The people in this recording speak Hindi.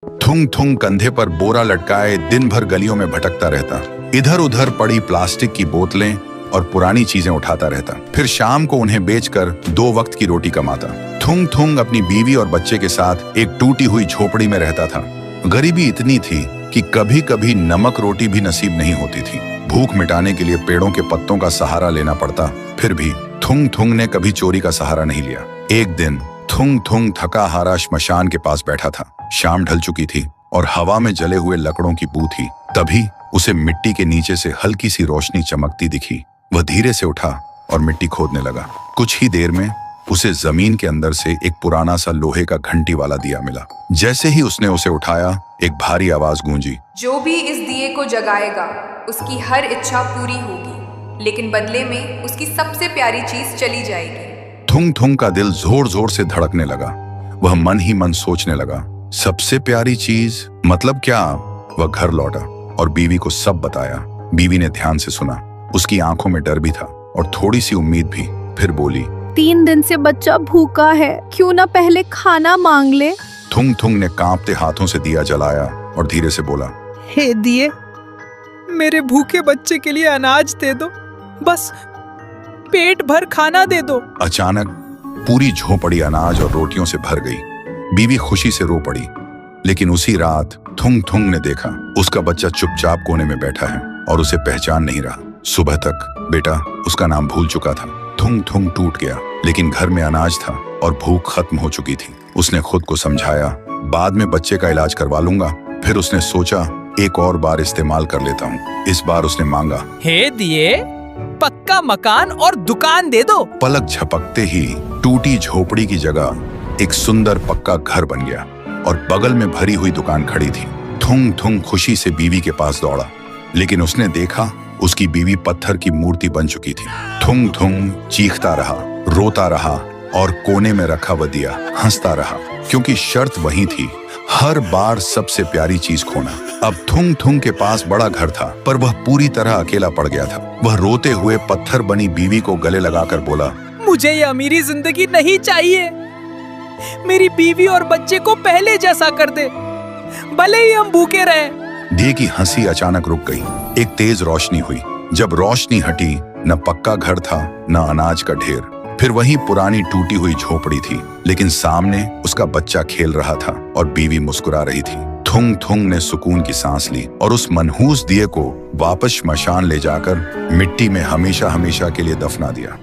थुंग थुंग कंधे पर बोरा लटकाए दिन भर गलियों में भटकता रहता। इधर उधर पड़ी प्लास्टिक की बोतलें और पुरानी चीजें उठाता रहता। फिर शाम को उन्हें बेचकर 2 वक्त की रोटी कमाता। थुंग थुंग अपनी बीवी और बच्चे के साथ एक टूटी हुई झोपड़ी में रहता था। गरीबी इतनी थी कि कभी कभी नमक रोटी भी नसीब नहीं होती थी। भूख मिटाने के लिए पेड़ों के पत्तों का सहारा लेना पड़ता। फिर भी थुंग थुंग ने कभी चोरी का सहारा नहीं लिया। एक दिन थुंग थुंग थका हारा श्मशान के पास बैठा था। शाम ढल चुकी थी और हवा में जले हुए लकड़ों की बू थी। तभी उसे मिट्टी के नीचे से हल्की सी रोशनी चमकती दिखी। वह धीरे से उठा और मिट्टी खोदने लगा। कुछ ही देर में उसे जमीन के अंदर से एक पुराना सा लोहे का घंटी वाला दिया मिला। जैसे ही उसने उसे उठाया, एक भारी आवाज गूंजी, जो भी इस दिए को जगाएगा उसकी हर इच्छा पूरी होगी, लेकिन बदले में उसकी सबसे प्यारी चीज चली जाएगी। थुंग थुंग का दिल जोर जोर से धड़कने लगा। वह मन ही मन सोचने लगा, सबसे प्यारी चीज मतलब क्या? वह घर लौटा और बीवी को सब बताया। बीवी ने ध्यान से सुना। उसकी आंखों में डर भी था और थोड़ी सी उम्मीद भी। फिर बोली, 3 दिन से बच्चा भूखा है, क्यों ना पहले खाना मांग ले। थुंग थुंग ने कांपते हाथों से दिया जलाया और धीरे से बोला, हे दिए, मेरे भूखे बच्चे के लिए अनाज दे दो, बस पेट भर खाना दे दो। अचानक पूरी झोपड़ी अनाज और रोटियों से भर गई। बीवी खुशी से रो पड़ी। लेकिन उसी रात थुंग थुंग ने देखा उसका बच्चा चुपचाप कोने में बैठा है और उसे पहचान नहीं रहा। सुबह तक बेटा उसका नाम भूल चुका था। थुंग थुंग टूट गया, लेकिन घर में अनाज था और भूख खत्म हो चुकी थी। उसने खुद को समझाया, बाद में बच्चे का इलाज करवा लूंगा। फिर उसने सोचा, एक और बार इस्तेमाल कर लेता हूँ। इस बार उसने मांगा, हे दिए, पक्का मकान और दुकान दे दो। पलक झपकते ही टूटी झोपड़ी की जगह एक सुंदर पक्का घर बन गया और बगल में भरी हुई दुकान खड़ी थी। थुंग थुंग खुशी से बीवी के पास दौड़ा, लेकिन उसने देखा उसकी बीवी पत्थर की मूर्ति बन चुकी थी। थुंग थुंग चीखता रहा, रोता रहा और कोने में रखा वह दिया हंसता रहा, क्योंकि शर्त वही थी, हर बार सबसे प्यारी चीज खोना। अब थुंग थुंग के पास बड़ा घर था, पर वह पूरी तरह अकेला पड़ गया था। वह रोते हुए पत्थर बनी बीवी को गले लगाकर बोला, मुझे ये अमीरी जिंदगी नहीं चाहिए। मेरी बीवी और बच्चे को पहले जैसा कर दे, भले ही हम भूखे रहें। दिए की हंसी अचानक रुक गई। एक तेज रोशनी हुई। जब रोशनी हटी, न पक्का घर था न अनाज का ढेर। फिर वही पुरानी टूटी हुई झोपड़ी थी, लेकिन सामने उसका बच्चा खेल रहा था और बीवी मुस्कुरा रही थी। थुंग थुंग ने सुकून की सांस ली और उस मनहूस दिए को वापस श्मशान ले जाकर मिट्टी में हमेशा हमेशा के लिए दफना दिया।